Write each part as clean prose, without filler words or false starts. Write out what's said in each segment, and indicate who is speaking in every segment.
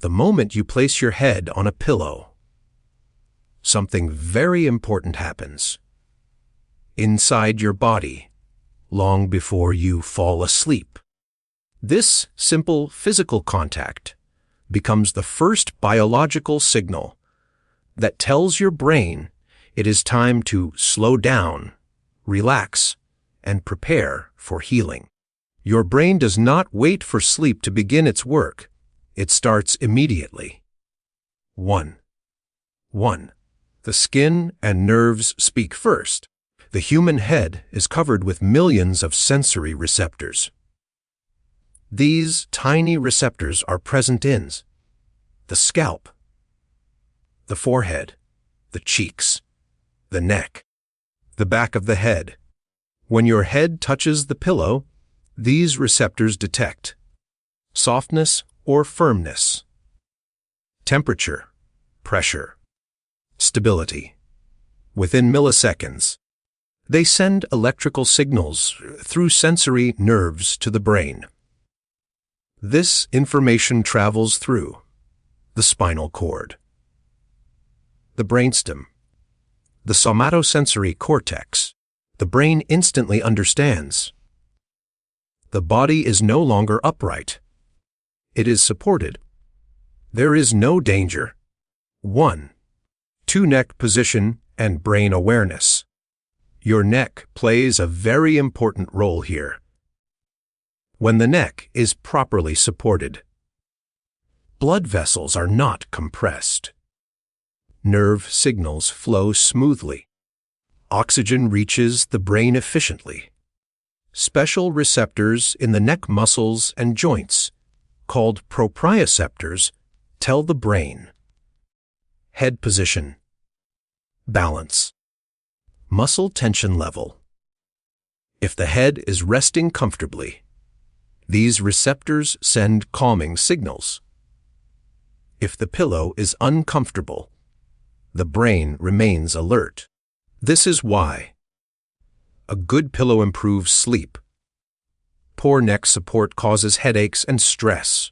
Speaker 1: the moment you place your head on a pillow, something very important happens inside your body long before you fall asleep. This simple physical contact becomes the first biological signal that tells your brain it is time to slow down, relax, and prepare for healing. Your brain does not wait for sleep to begin its work. It starts immediately. 1. The skin and nerves speak first. The human head is covered with millions of sensory receptors. These tiny receptors are present in the scalp, the forehead, the cheeks, the neck, the back of the head. When your head touches the pillow, these receptors detect softness or firmness, temperature, pressure, stability. Within milliseconds, they send electrical signals through sensory nerves to the brain. This information travels through the spinal cord, the brainstem, the somatosensory cortex. The brain instantly understands. The body is no longer upright. It is supported. There is no danger. 1. Neck position and brain awareness. Your neck plays a very important role here. When the neck is properly supported, blood vessels are not compressed. Nerve signals flow smoothly. Oxygen reaches the brain efficiently. Special receptors in the neck muscles and joints, called proprioceptors, tell the brain. Head position, balance, muscle tension level. If the head is resting comfortably, these receptors send calming signals. If the pillow is uncomfortable, the brain remains alert. This is why a good pillow improves sleep. Poor neck support causes headaches and stress.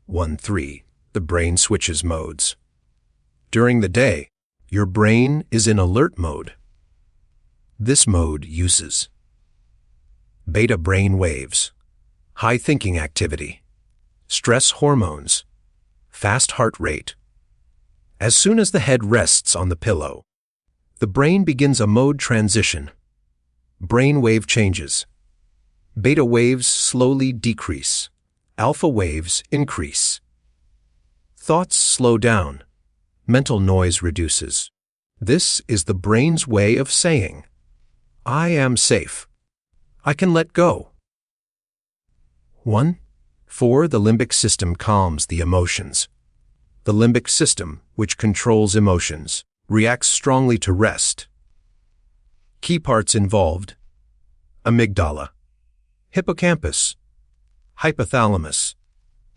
Speaker 1: 1-3. The brain switches modes. During the day, your brain is in alert mode. This mode uses beta brain waves, high thinking activity, stress hormones, fast heart rate. As soon as the head rests on the pillow, the brain begins a mode transition. Brain wave changes. Beta waves slowly decrease. Alpha waves increase. Thoughts slow down. Mental noise reduces. This is the brain's way of saying, I am safe. I can let go. 4. The limbic system calms the emotions. The limbic system, which controls emotions, reacts strongly to rest. Key parts involved: amygdala, hippocampus, hypothalamus.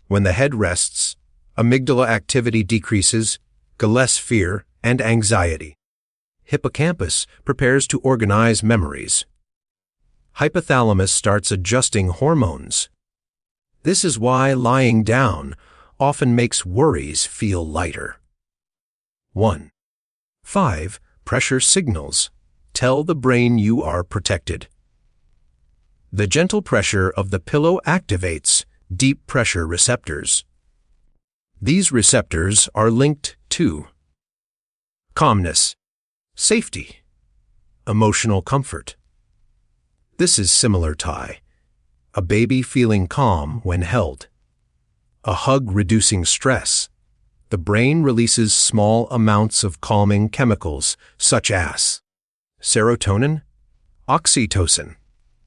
Speaker 1: When the head rests, amygdala activity decreases, less fear and anxiety. Hippocampus prepares to organize memories. Hypothalamus starts adjusting hormones. This is why lying down often makes worries feel lighter. 5. Pressure signals tell the brain you are protected. The gentle pressure of the pillow activates deep pressure receptors. These receptors are linked to calmness, safety, emotional comfort. This is similar to a baby feeling calm when held, a hug reducing stress. The brain releases small amounts of calming chemicals such as serotonin, oxytocin.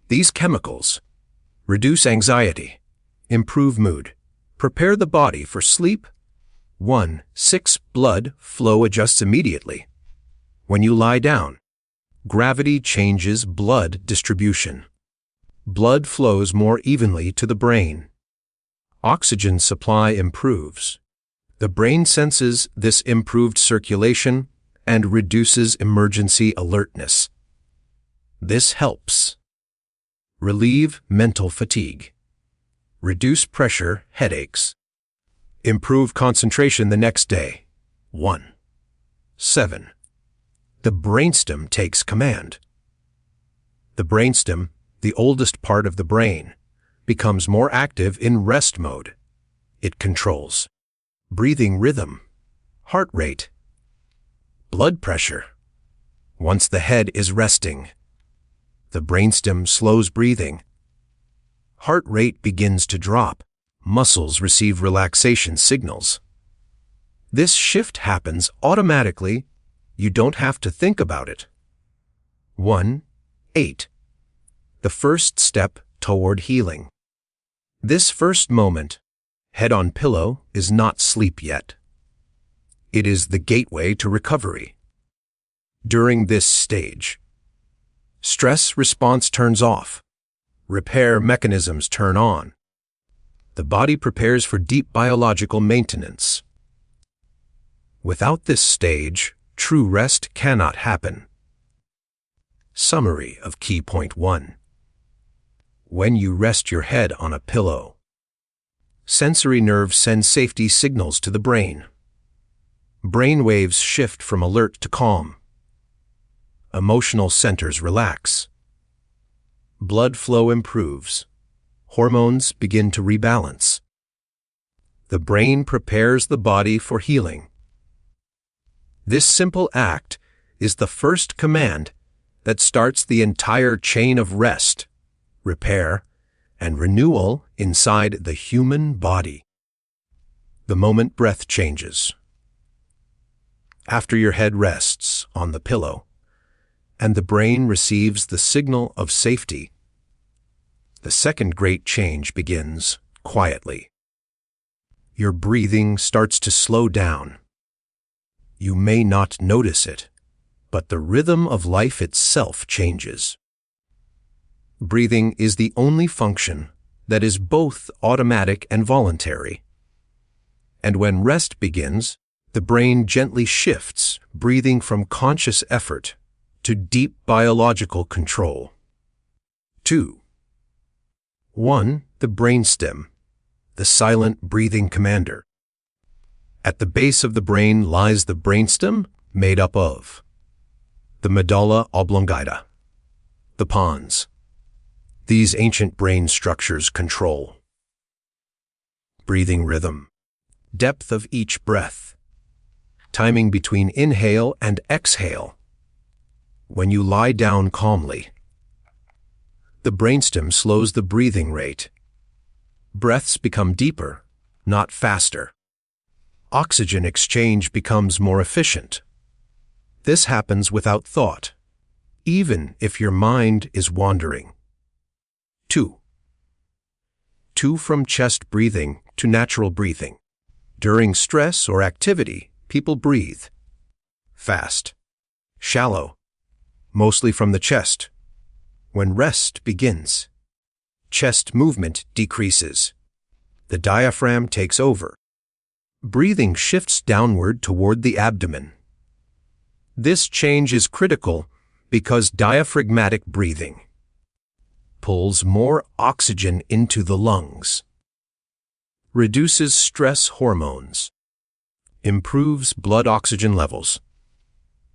Speaker 1: These chemicals reduce anxiety, improve mood, prepare the body for sleep. 6. Blood flow adjusts immediately. When you lie down, gravity changes blood distribution. Blood flows more evenly to the brain. Oxygen supply improves. The brain senses this improved circulation and reduces emergency alertness. This helps relieve mental fatigue, reduce pressure headaches. Improve concentration the next day. 1. 7. The brainstem takes command. The brainstem, the oldest part of the brain, becomes more active in rest mode. It controls breathing rhythm, heart rate, blood pressure. Once the head is resting, the brainstem slows breathing. Heart rate begins to drop. Muscles receive relaxation signals. This shift happens automatically. You don't have to think about it. 1. 8. The first step toward healing. This first moment, head on pillow, is not sleep yet. It is the gateway to recovery. During this stage, stress response turns off. Repair mechanisms turn on. The body prepares for deep biological maintenance. Without this stage, true rest cannot happen. Summary of key point 1. When you rest your head on a pillow, sensory nerves send safety signals to the brain. Brain waves shift from alert to calm. Emotional centers relax. Blood flow improves. Hormones begin to rebalance. The brain prepares the body for healing. This simple act is the first command that starts the entire chain of rest, repair, and renewal inside the human body. The moment breath changes. After your head rests on the pillow, and the brain receives the signal of safety, the second great change begins quietly. Your breathing starts to slow down. You may not notice it, but the rhythm of life itself changes. Breathing is the only function that is both automatic and voluntary. And when rest begins, the brain gently shifts breathing from conscious effort to deep biological control. 2. 1. The brainstem, the silent breathing commander. At the base of the brain lies the brainstem, made up of the medulla oblongata, the pons. These ancient brain structures control breathing rhythm, depth of each breath, timing between inhale and exhale. When you lie down calmly, the brainstem slows the breathing rate. Breaths become deeper, not faster. Oxygen exchange becomes more efficient. This happens without thought, even if your mind is wandering. 2. 2. From chest breathing to natural breathing. During stress or activity, people breathe fast, shallow, mostly from the chest. When rest begins, chest movement decreases. The diaphragm takes over. Breathing shifts downward toward the abdomen. This change is critical because diaphragmatic breathing pulls more oxygen into the lungs, reduces stress hormones, improves blood oxygen levels.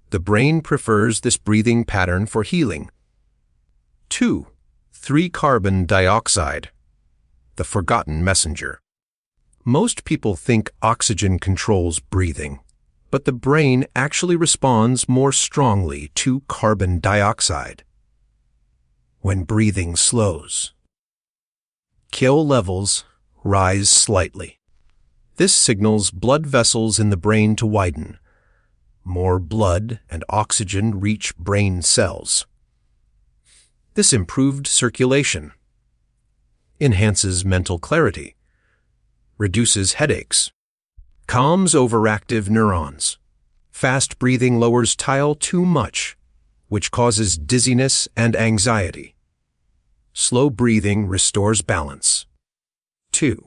Speaker 1: The brain prefers this breathing pattern for healing. 2. 3. Carbon dioxide, the forgotten messenger. Most people think oxygen controls breathing, but the brain actually responds more strongly to carbon dioxide. When breathing slows, KIL levels rise slightly. This signals blood vessels in the brain to widen. More blood and oxygen reach brain cells. This improved circulation enhances mental clarity, reduces headaches, calms overactive neurons. Fast breathing lowers TIL too much, which causes dizziness and anxiety. Slow breathing restores balance. 2.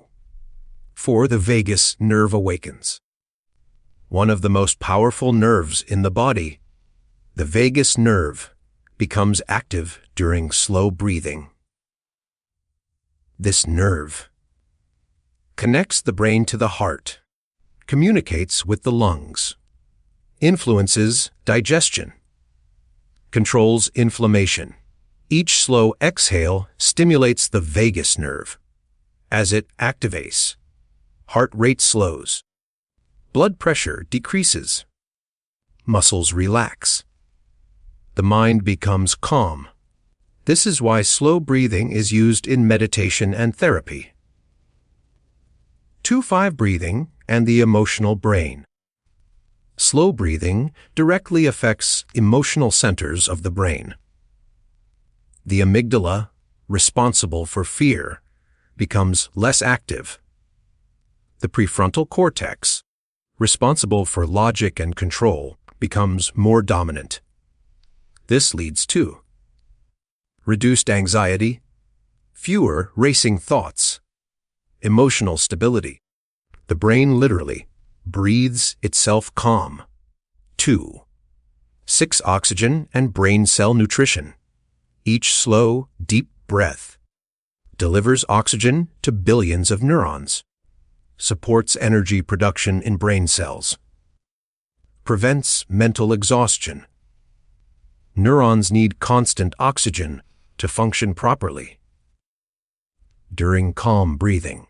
Speaker 1: 4. The vagus nerve awakens. One of the most powerful nerves in the body, the vagus nerve, becomes active during slow breathing. This nerve connects the brain to the heart, communicates with the lungs, influences digestion, controls inflammation. Each slow exhale stimulates the vagus nerve. As it activates, heart rate slows, blood pressure decreases, muscles relax, the mind becomes calm. This is why slow breathing is used in meditation and therapy. 2-5 breathing and the emotional brain. Slow breathing directly affects emotional centers of the brain. The amygdala, responsible for fear, becomes less active. The prefrontal cortex, responsible for logic and control, becomes more dominant. This leads to reduced anxiety, fewer racing thoughts, emotional stability. The brain literally breathes itself calm. 2. 6 oxygen and brain cell nutrition. Each slow, deep breath delivers oxygen to billions of neurons, supports energy production in brain cells, prevents mental exhaustion. Neurons need constant oxygen to function properly. During calm breathing,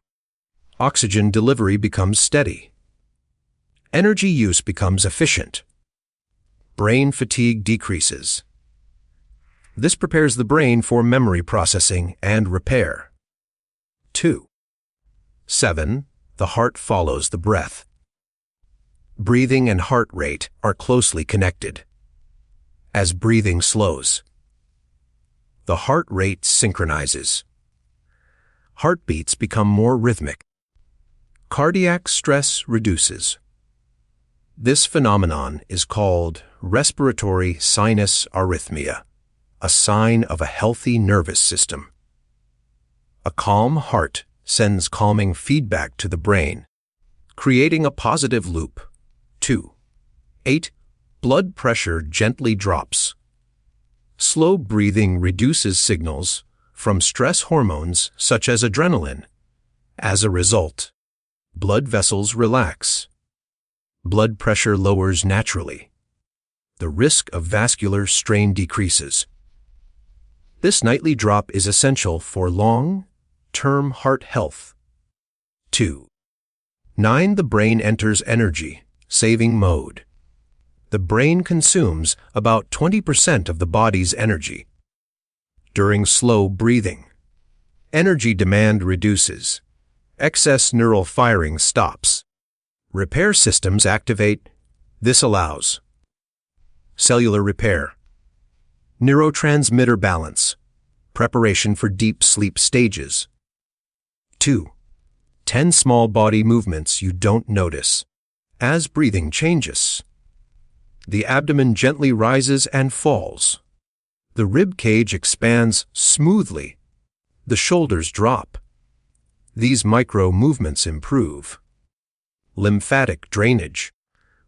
Speaker 1: oxygen delivery becomes steady. Energy use becomes efficient. Brain fatigue decreases. This prepares the brain for memory processing and repair. 2. 7. The heart follows the breath. Breathing and heart rate are closely connected. As breathing slows, the heart rate synchronizes. Heartbeats become more rhythmic. Cardiac stress reduces. This phenomenon is called respiratory sinus arrhythmia, a sign of a healthy nervous system. A calm heart sends calming feedback to the brain, creating a positive loop. 2. 8. Blood pressure gently drops. Slow breathing reduces signals from stress hormones such as adrenaline. As a result, blood vessels relax. Blood pressure lowers naturally. The risk of vascular strain decreases. This nightly drop is essential for long-term heart health. 2. 9. The brain enters energy-saving mode. The brain consumes about 20% of the body's energy. During slow breathing, energy demand reduces. Excess neural firing stops. Repair systems activate. This allows cellular repair, neurotransmitter balance, preparation for deep sleep stages. 2. 10 small body movements you don't notice. As breathing changes, the abdomen gently rises and falls. The rib cage expands smoothly. The shoulders drop. These micro movements improve lymphatic drainage,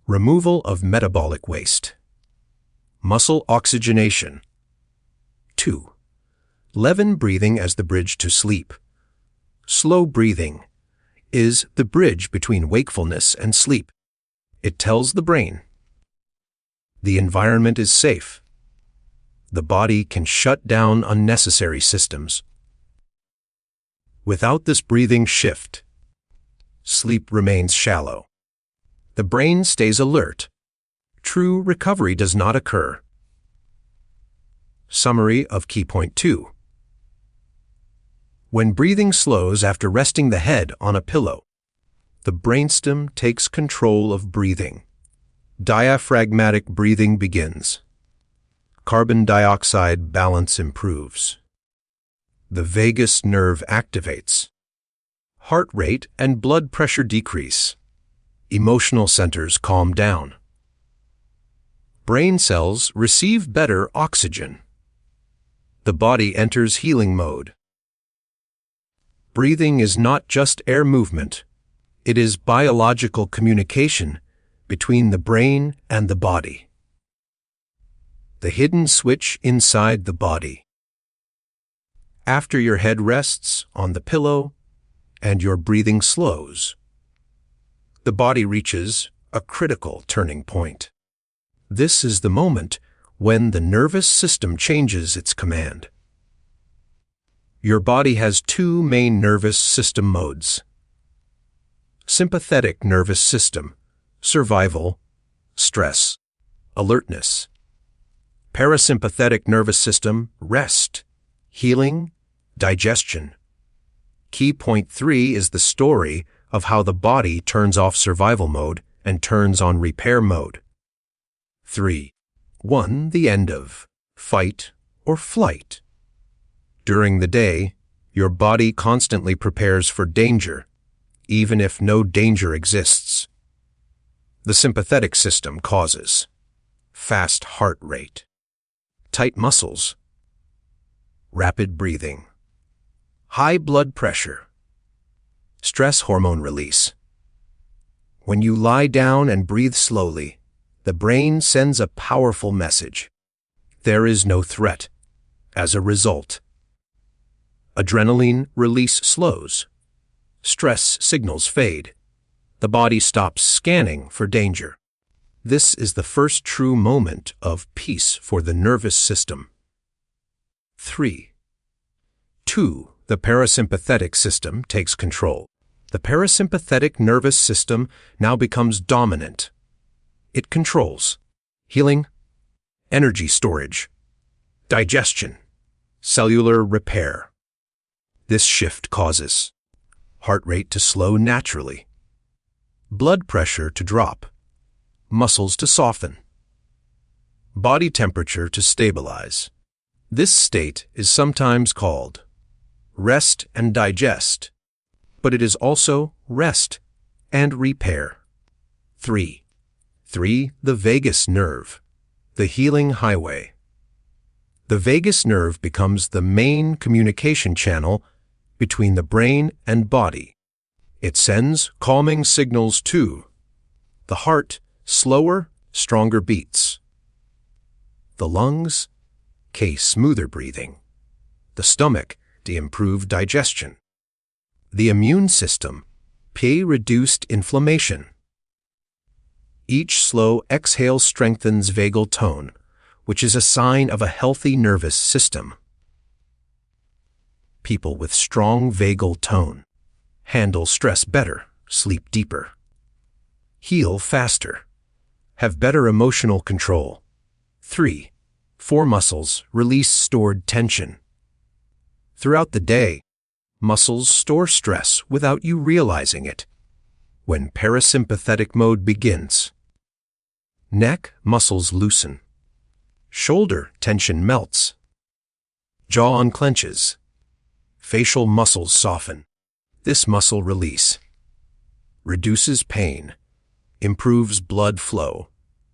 Speaker 1: removal of metabolic waste, muscle oxygenation. 2. 11. Breathing as the bridge to sleep. Slow breathing is the bridge between wakefulness and sleep. It tells the brain the environment is safe. The body can shut down unnecessary systems. Without this breathing shift, sleep remains shallow. The brain stays alert. True recovery does not occur. Summary of key point 2. When breathing slows after resting the head on a pillow, the brainstem takes control of breathing. Diaphragmatic breathing begins. Carbon dioxide balance improves. The vagus nerve activates. Heart rate and blood pressure decrease. Emotional centers calm down. Brain cells receive better oxygen. The body enters healing mode. Breathing is not just air movement. It is biological communication between the brain and the body. The hidden switch inside the body. After your head rests on the pillow, and your breathing slows. The body reaches a critical turning point. This is the moment when the nervous system changes its command. Your body has two main nervous system modes: sympathetic nervous system, survival, stress, alertness; parasympathetic nervous system, rest, healing, digestion. Key point 3 is the story of how the body turns off survival mode and turns on repair mode. 3. 1. The end of fight or flight. During the day, your body constantly prepares for danger, even if no danger exists. The sympathetic system causes fast heart rate, tight muscles, rapid breathing, high blood pressure, stress hormone release. When you lie down and breathe slowly, the brain sends a powerful message. There is no threat. As a result, adrenaline release slows. Stress signals fade. The body stops scanning for danger. This is the first true moment of peace for the nervous system. 3. 2. The parasympathetic system takes control. The parasympathetic nervous system now becomes dominant. It controls healing, energy storage, digestion, cellular repair. This shift causes heart rate to slow naturally, blood pressure to drop, muscles to soften, body temperature to stabilize. This state is sometimes called rest and digest, but it is also rest and repair. 3. The vagus nerve, the healing highway. The vagus nerve becomes the main communication channel between the brain and body. It sends calming signals to the heart, slower, stronger beats; the lungs, smoother breathing; the stomach, improved digestion; the immune system, reduced inflammation. Each slow exhale strengthens vagal tone, which is a sign of a healthy nervous system. People with strong vagal tone handle stress better, sleep deeper, heal faster, have better emotional control. 3. 4 muscles release stored tension. Throughout the day, muscles store stress without you realizing it. When parasympathetic mode begins, neck muscles loosen, shoulder tension melts, jaw unclenches, facial muscles soften. This muscle release reduces pain, improves blood flow,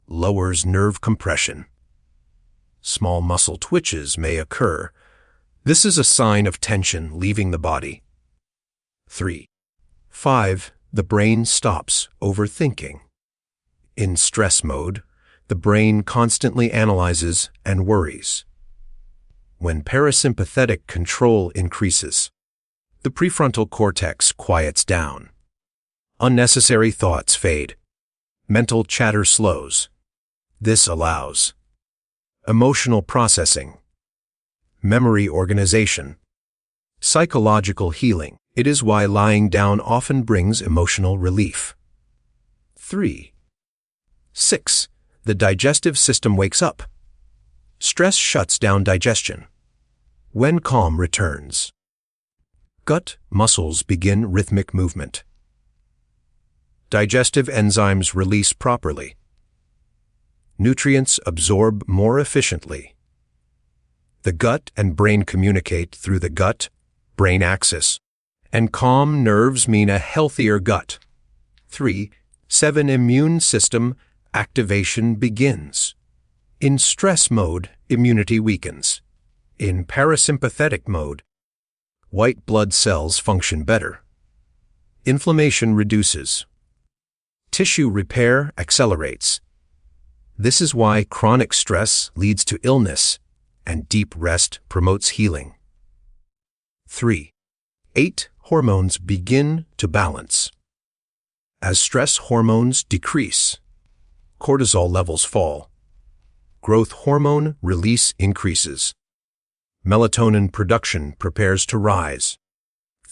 Speaker 1: lowers nerve compression. Small muscle twitches may occur. This is a sign of tension leaving the body. 3. 5. The brain stops overthinking. In stress mode, the brain constantly analyzes and worries. When parasympathetic control increases, the prefrontal cortex quiets down. Unnecessary thoughts fade. Mental chatter slows. This allows emotional processing, memory organization, psychological healing. It is why lying down often brings emotional relief. 3. 6. The digestive system wakes up. Stress shuts down digestion. When calm returns, gut muscles begin rhythmic movement. Digestive enzymes release properly. Nutrients absorb more efficiently. The gut and brain communicate through the gut-brain axis, and calm nerves mean a healthier gut. 7. Immune system activation begins. In stress mode, immunity weakens. In parasympathetic mode, white blood cells function better. Inflammation reduces. Tissue repair accelerates. This is why chronic stress leads to illness and deep rest promotes healing. 8. hormones begin to balance. As stress hormones decrease, cortisol levels fall. Growth hormone release increases. Melatonin production prepares to rise.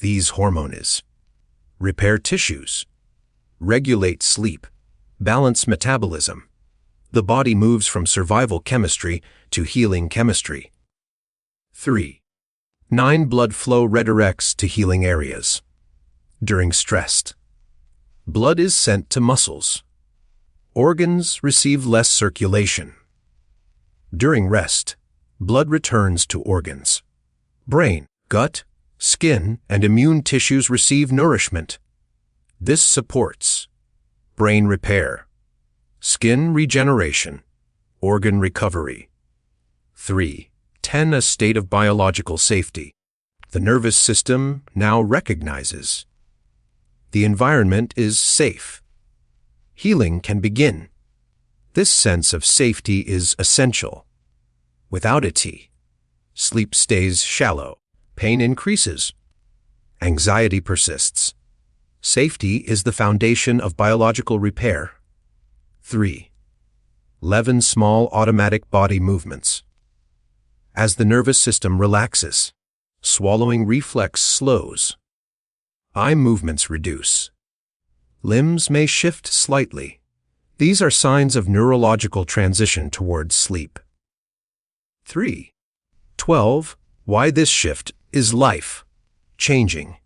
Speaker 1: These hormones repair tissues, regulate sleep, balance metabolism. The body moves from survival chemistry to healing chemistry. 3. 9 blood flow redirects to healing areas. During stress, blood is sent to muscles. Organs receive less circulation. During rest, blood returns to organs. Brain, gut, skin, and immune tissues receive nourishment. This supports brain repair, skin regeneration, organ recovery. 3. 10. A state of biological safety. The nervous system now recognizes the environment is safe. Healing can begin. This sense of safety is essential. Without it, sleep stays shallow, pain increases, anxiety persists. Safety is the foundation of biological repair. 3. 11 small automatic body movements. As the nervous system relaxes, swallowing reflex slows. Eye movements reduce. Limbs may shift slightly. These are signs of neurological transition towards sleep. 3. 12. Why this shift is life-changing.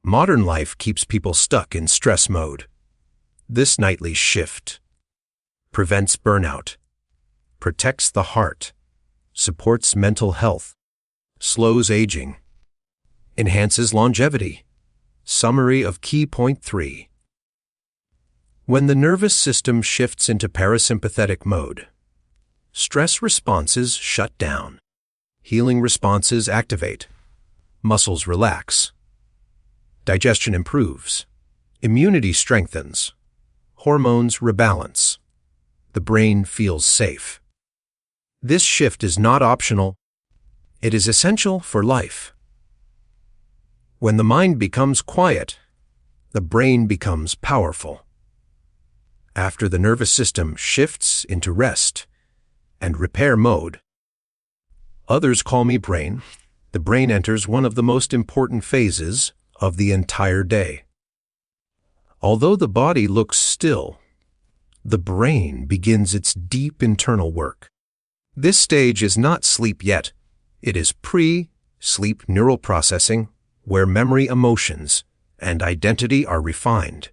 Speaker 1: Modern life keeps people stuck in stress mode. This nightly shift prevents burnout, protects the heart, supports mental health, slows aging, enhances longevity. Summary of key point 3. When the nervous system shifts into parasympathetic mode, stress responses shut down. Healing responses activate. Muscles relax. Digestion improves. Immunity strengthens. Hormones rebalance. The brain feels safe. This shift is not optional. It is essential for life. When the mind becomes quiet, the brain becomes powerful. After the nervous system shifts into rest and repair mode, others call me brain, the brain enters one of the most important phases of the entire day. Although the body looks still, the brain begins its deep internal work. This stage is not sleep yet. It is pre-sleep neural processing, where memory, emotions, and identity are refined.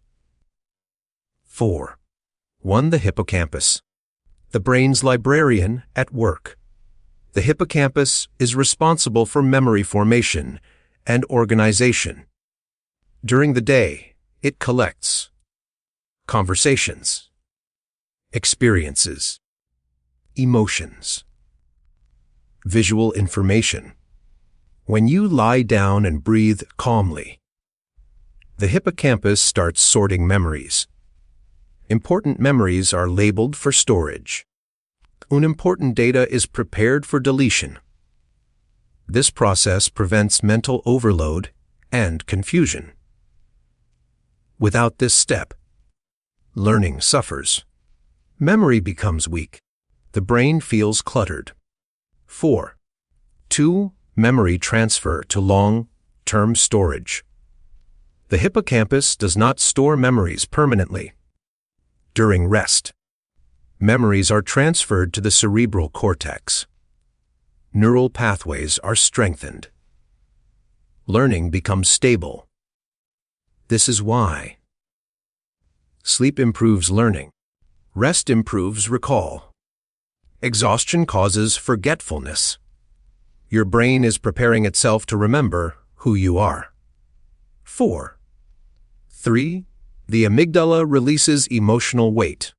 Speaker 1: 4. 1. The hippocampus. The brain's librarian at work. The hippocampus is responsible for memory formation and organization. During the day, it collects conversations, experiences, emotions, visual information. When you lie down and breathe calmly, the hippocampus starts sorting memories. Important memories are labeled for storage. Unimportant data is prepared for deletion. This process prevents mental overload and confusion. Without this step, learning suffers. Memory becomes weak. The brain feels cluttered. 4. 2. Memory transfer to long-term storage. The hippocampus does not store memories permanently. During rest, memories are transferred to the cerebral cortex. Neural pathways are strengthened. Learning becomes stable. This is why sleep improves learning. Rest improves recall. Exhaustion causes forgetfulness. Your brain is preparing itself to remember who you are. 4. 3. The amygdala releases emotional weight.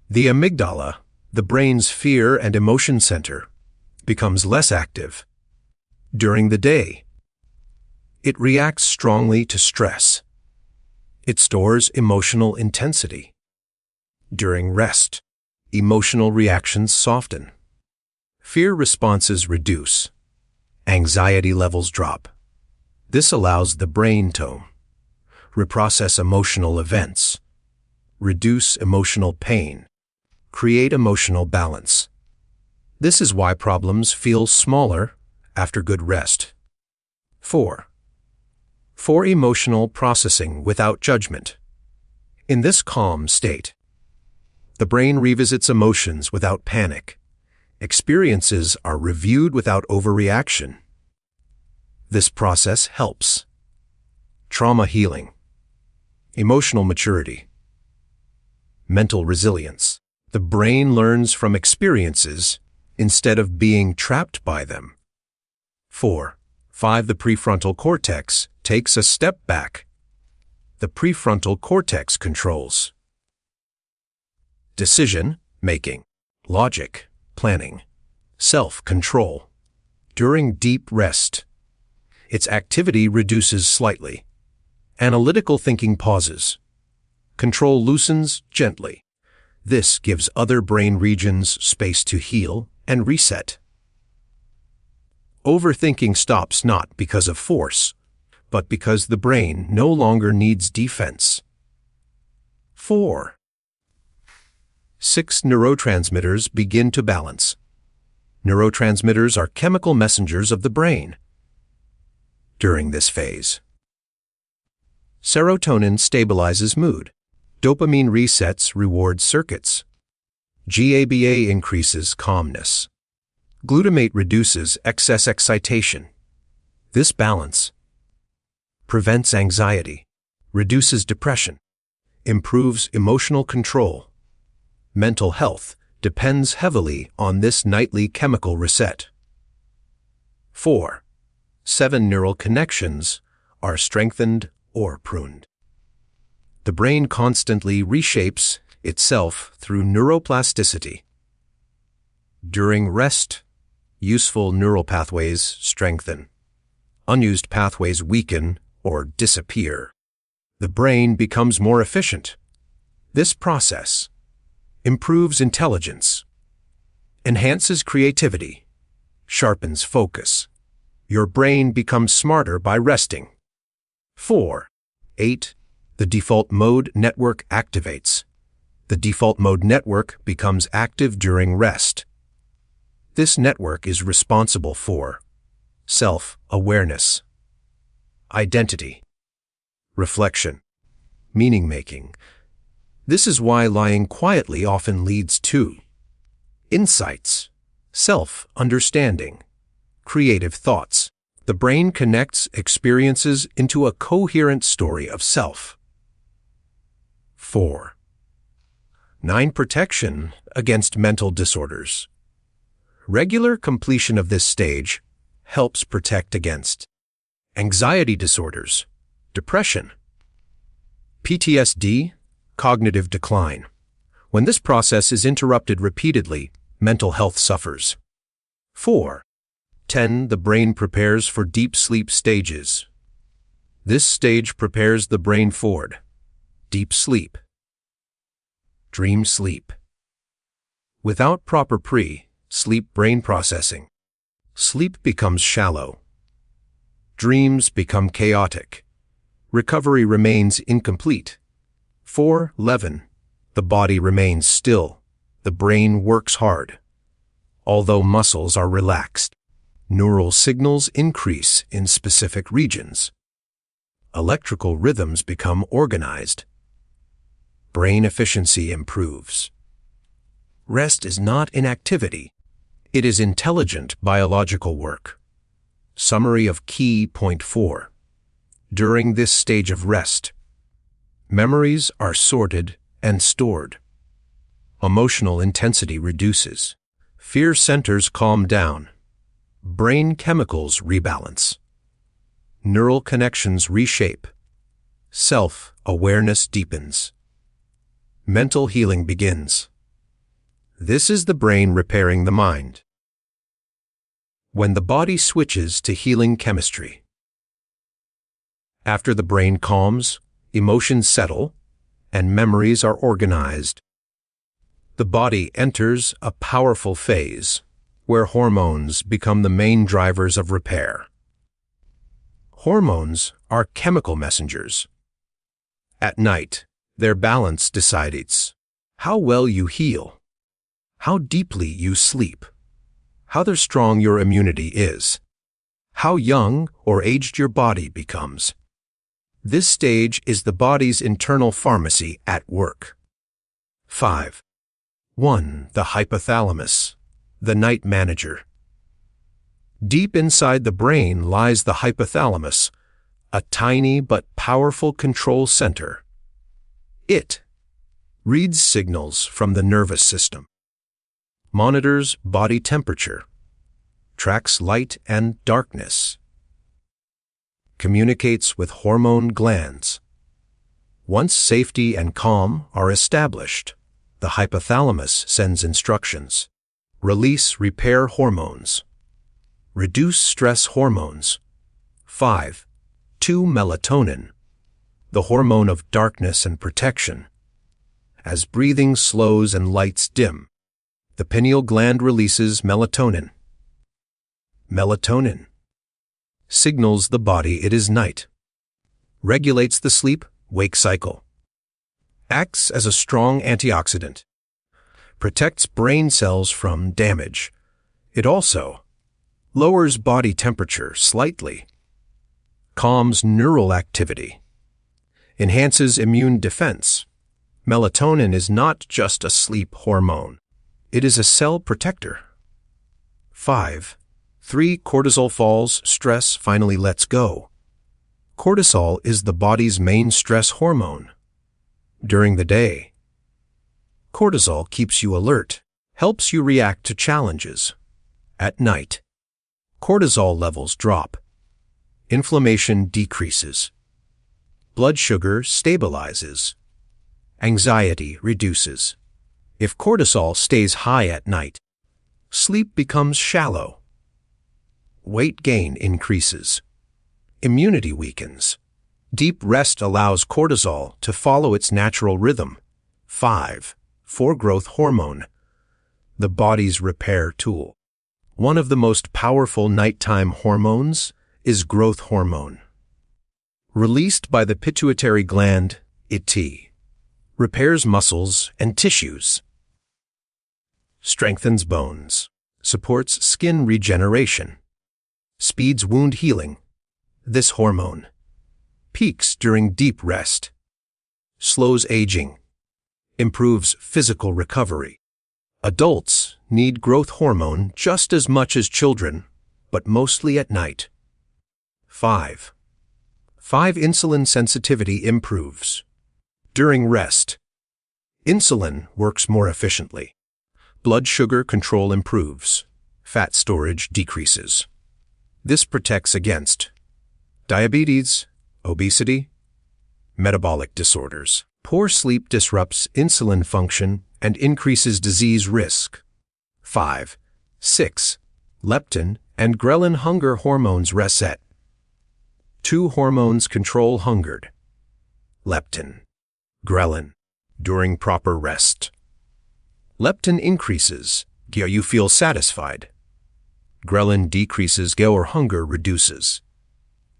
Speaker 1: The amygdala, the brain's fear and emotion center, becomes less active. During the day, it reacts strongly to stress. It stores emotional intensity. During rest, emotional reactions soften. Fear responses reduce. Anxiety levels drop. This allows the brain to reprocess emotional events, reduce emotional pain, create emotional balance. This is why problems feel smaller after good rest. 4. For emotional processing without judgment. In this calm state, the brain revisits emotions without panic. Experiences are reviewed without overreaction. This process helps trauma healing, emotional maturity, mental resilience. The brain learns from experiences instead of being trapped by them. 4. 5. The prefrontal cortex takes a step back. The prefrontal cortex controls decision-making, logic, planning, self-control. During deep rest, its activity reduces slightly. Analytical thinking pauses. Control loosens gently. This gives other brain regions space to heal and reset. Overthinking stops not because of force, but because the brain no longer needs defense. 4. 6. Neurotransmitters begin to balance. Neurotransmitters are chemical messengers of the brain. During this phase, serotonin stabilizes mood. Dopamine resets reward circuits. GABA increases calmness. Glutamate reduces excess excitation. This balance prevents anxiety, reduces depression, improves emotional control. Mental health depends heavily on this nightly chemical reset. 4. 7. Neural connections are strengthened or pruned. The brain constantly reshapes itself through neuroplasticity. During rest, useful neural pathways strengthen. Unused pathways weaken or disappear. The brain becomes more efficient. This process improves intelligence, enhances creativity, sharpens focus. Your brain becomes smarter by resting. 4. 8. The default mode network activates. The default mode network becomes active during rest. This network is responsible for self-awareness, identity, reflection, meaning-making. This is why lying quietly often leads to insights, self-understanding, creative thoughts. The brain connects experiences into a coherent story of self. 4. 9. Protection against mental disorders. Regular completion of this stage helps protect against anxiety disorders, depression, PTSD, cognitive decline. When this process is interrupted repeatedly, mental health suffers. 4. 10. The brain prepares for deep sleep stages. This stage prepares the brain for deep sleep, dream sleep. Without proper pre-sleep brain processing, sleep becomes shallow. Dreams become chaotic. Recovery remains incomplete. 4.11. The body remains still. The brain works hard. Although muscles are relaxed, neural signals increase in specific regions. Electrical rhythms become organized. Brain efficiency improves. Rest is not inactivity. It is intelligent biological work. Summary of key point 4. During this stage of rest, memories are sorted and stored. Emotional intensity reduces. Fear centers calm down. Brain chemicals rebalance. Neural connections reshape. Self-awareness deepens. Mental healing begins. This is the brain repairing the mind. When the body switches to healing chemistry. After the brain calms, emotions settle, and memories are organized, the body enters a powerful phase where hormones become the main drivers of repair. Hormones are chemical messengers. At night, their balance decides how well you heal, how deeply you sleep, how strong your immunity is, how young or aged your body becomes. This stage is the body's internal pharmacy at work. 5. 1. The hypothalamus, the night manager. Deep inside the brain lies the hypothalamus, a tiny but powerful control center. It reads signals from the nervous system, monitors body temperature, tracks light and darkness, communicates with hormone glands. Once safety and calm are established, the hypothalamus sends instructions. Release repair hormones. Reduce stress hormones. 5. 2. Melatonin, the hormone of darkness and protection. As breathing slows and lights dim, the pineal gland releases melatonin. Melatonin signals the body it is night, regulates the sleep-wake cycle, acts as a strong antioxidant, protects brain cells from damage. It also lowers body temperature slightly, calms neural activity, enhances immune defense. Melatonin is not just a sleep hormone. It is a cell protector. 5. 3. Cortisol falls, stress finally lets go. Cortisol is the body's main stress hormone. During the day, cortisol keeps you alert, helps you react to challenges. At night, cortisol levels drop. Inflammation decreases. Blood sugar stabilizes. Anxiety reduces. If cortisol stays high at night, sleep becomes shallow. Weight gain increases. Immunity weakens. Deep rest allows cortisol to follow its natural rhythm. 5. 4. Growth hormone, the body's repair tool. One of the most powerful nighttime hormones is growth hormone. Released by the pituitary gland, it repairs muscles and tissues, strengthens bones, supports skin regeneration, speeds wound healing. This hormone peaks during deep rest, slows aging, improves physical recovery. Adults need growth hormone just as much as children, but mostly at night. 5. 5. Insulin sensitivity improves. During rest, insulin works more efficiently. Blood sugar control improves. Fat storage decreases. This protects against diabetes, obesity, metabolic disorders. Poor sleep disrupts insulin function and increases disease risk. 5. 6. Leptin and ghrelin hunger hormones reset. 2 hormones control hunger. Leptin, ghrelin, during proper rest. Leptin increases, you feel satisfied. Ghrelin decreases, or hunger reduces.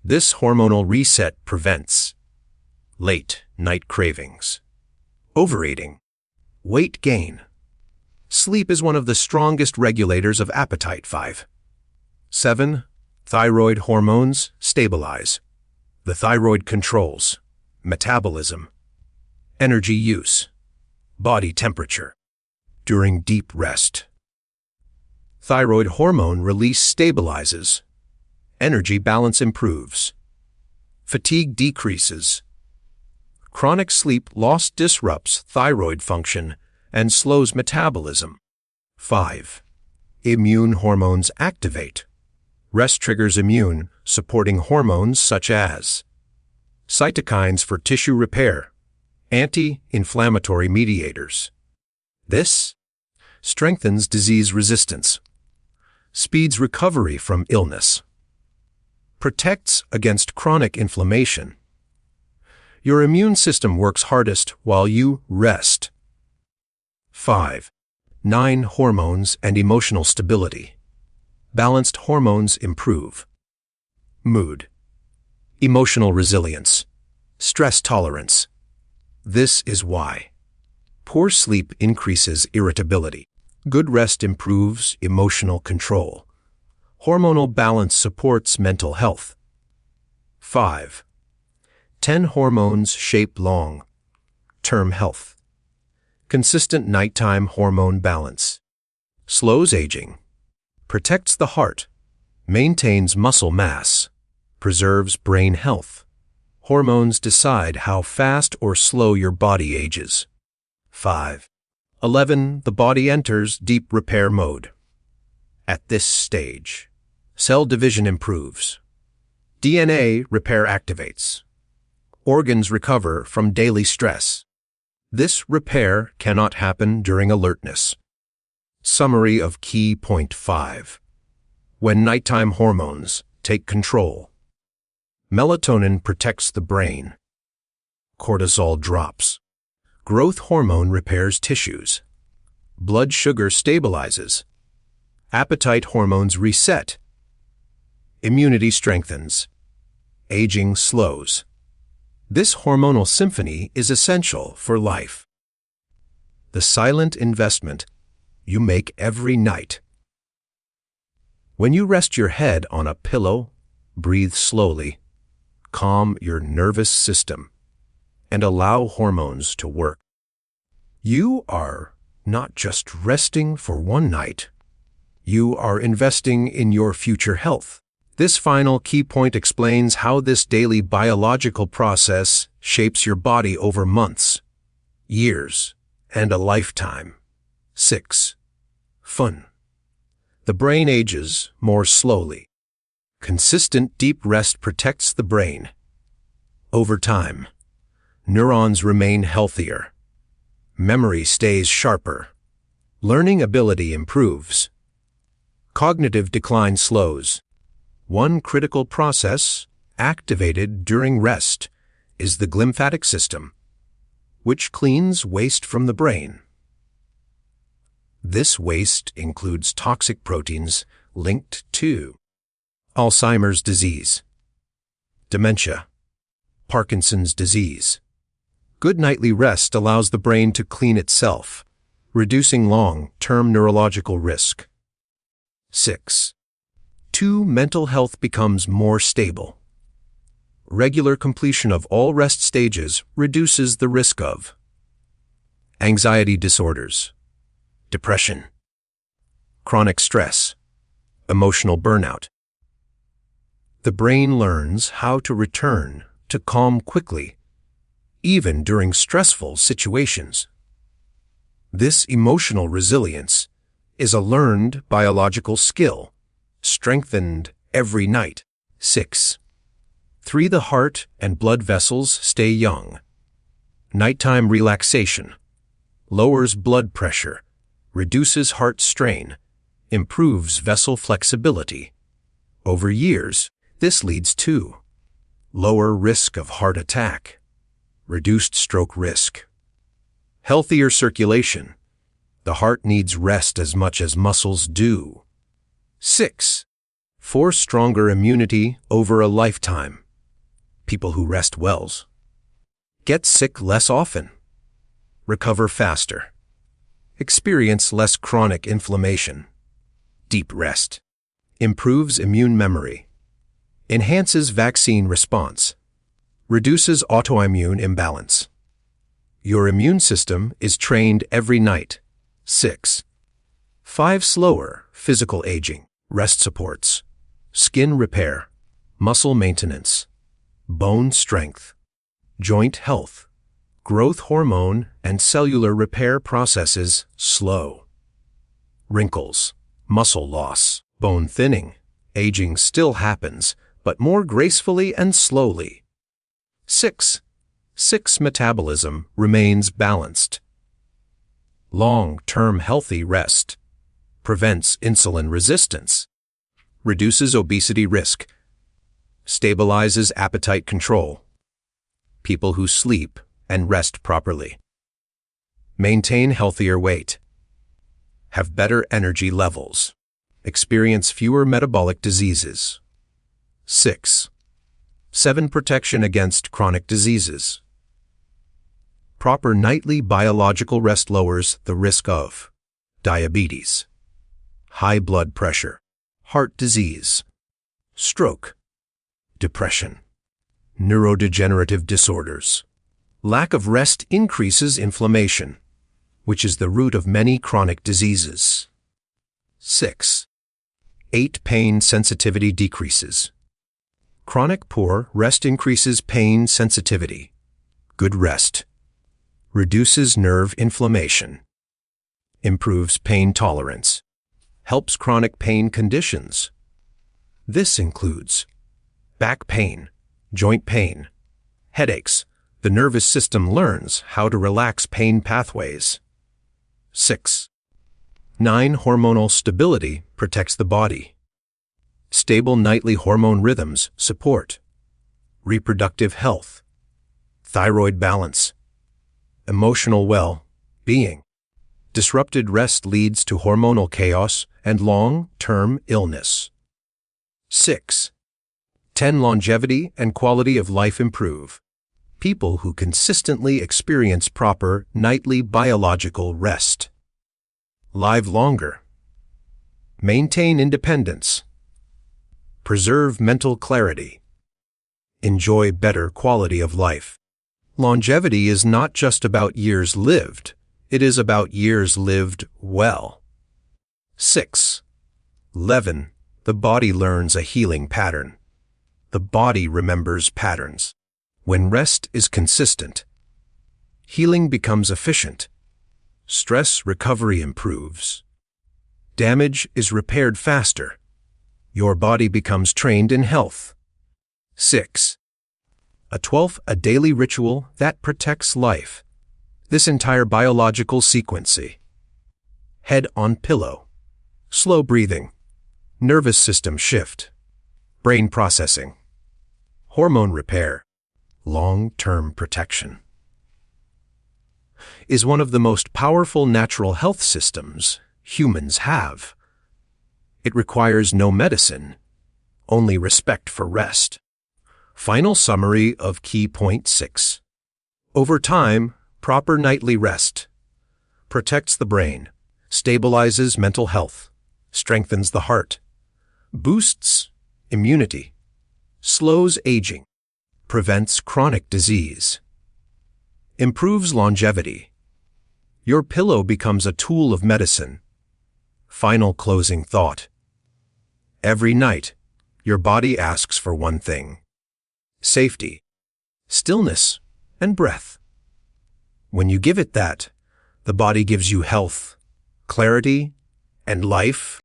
Speaker 1: This hormonal reset prevents late night cravings, overeating, weight gain. Sleep is one of the strongest regulators of appetite. 5. 7. Thyroid hormones stabilize. The thyroid controls metabolism, energy use, body temperature. During deep rest, thyroid hormone release stabilizes, energy balance improves, fatigue decreases. Chronic sleep loss disrupts thyroid function and slows metabolism. 5. Immune hormones activate. Rest triggers immune, supporting hormones such as cytokines for tissue repair, anti-inflammatory mediators. This strengthens disease resistance, speeds recovery from illness, protects against chronic inflammation. Your immune system works hardest while you rest. 5. 9. Hormones and emotional stability. Balanced hormones improve mood, Emotional resilience. Stress tolerance. This is why. Poor sleep increases irritability. Good rest improves emotional control. Hormonal balance supports mental health. 5. 10 hormones shape long-term health. Consistent nighttime hormone balance. Slows aging. Protects the heart. Maintains muscle mass. Preserves brain health. Hormones decide how fast or slow your body ages. 5. 11. The body enters deep repair mode. At this stage, cell division improves. DNA repair activates. Organs recover from daily stress. This repair cannot happen during alertness. Summary of key point 5. When nighttime hormones take control. Melatonin protects the brain. Cortisol drops. Growth hormone repairs tissues. Blood sugar stabilizes. Appetite hormones reset. Immunity strengthens. Aging slows. This hormonal symphony is essential for life. The silent investment you make every night. When you rest your head on a pillow, breathe slowly, calm your nervous system, and allow hormones to work. You are not just resting for one night. You are investing in your future health. This final key point explains how this daily biological process shapes your body over months, years, and a lifetime. 6. Fun. The brain ages more slowly. Consistent deep rest protects the brain. Over time, neurons remain healthier. Memory stays sharper. Learning ability improves. Cognitive decline slows. One critical process activated during rest is the glymphatic system, which cleans waste from the brain. This waste includes toxic proteins linked to Alzheimer's disease, dementia, Parkinson's disease. Good nightly rest allows the brain to clean itself, reducing long-term neurological risk. 6. 2. Mental health becomes more stable. Regular completion of all rest stages reduces the risk of anxiety disorders, depression, chronic stress, emotional burnout. The brain learns how to return to calm quickly, even during stressful situations. This emotional resilience is a learned biological skill, strengthened every night. 6. 3. The heart and blood vessels stay young. Nighttime relaxation lowers blood pressure, reduces heart strain, improves vessel flexibility. Over years, this leads to lower risk of heart attack, reduced stroke risk, healthier circulation. The heart needs rest as much as muscles do. 6. 4. Stronger immunity over a lifetime. People who rest well get sick less often, recover faster, experience less chronic inflammation. Deep rest improves immune memory, enhances vaccine response, reduces autoimmune imbalance. Your immune system is trained every night. 6. 5. Slower physical aging. Rest supports skin repair, muscle maintenance, bone strength, joint health. Growth hormone and cellular repair processes slow. Wrinkles, muscle loss, bone thinning. Aging still happens, but more gracefully and slowly. 6. Metabolism remains balanced. Long-term healthy rest prevents insulin resistance, reduces obesity risk, stabilizes appetite control. People who sleep and rest properly maintain healthier weight, have better energy levels, experience fewer metabolic diseases. 6. 7. Protection against chronic diseases. Proper nightly biological rest lowers the risk of diabetes, high blood pressure, heart disease, stroke, depression, neurodegenerative disorders. Lack of rest increases inflammation, which is the root of many chronic diseases. 6. 8. Pain sensitivity decreases. Chronic poor rest increases pain sensitivity. Good rest reduces nerve inflammation, improves pain tolerance, helps chronic pain conditions. This includes back pain, joint pain, headaches. The nervous system learns how to relax pain pathways. 6. 9. Hormonal stability protects the body. Stable nightly hormone rhythms support reproductive health, thyroid balance, emotional well-being. Disrupted rest leads to hormonal chaos and long-term illness. 6. 10. Longevity and quality of life improve. People who consistently experience proper nightly biological rest live longer, maintain independence, preserve mental clarity, enjoy better quality of life. Longevity is not just about years lived, it is about years lived well. 6. 11. The body learns a healing pattern. The body remembers patterns. When rest is consistent, healing becomes efficient. Stress recovery improves. Damage is repaired faster. Your body becomes trained in health. 6. 12. A daily ritual that protects life. This entire biological sequence: head on pillow, slow breathing, nervous system shift, brain processing, hormone repair, long-term protection, is one of the most powerful natural health systems humans have. It requires no medicine, only respect for rest. Final summary of key point 6. Over time, proper nightly rest protects the brain, stabilizes mental health, strengthens the heart, boosts immunity, slows aging, prevents chronic disease, improves longevity. Your pillow becomes a tool of medicine. Final closing thought. Every night, your body asks for one thing: safety, stillness, and breath. When you give it that, the body gives you health, clarity, and life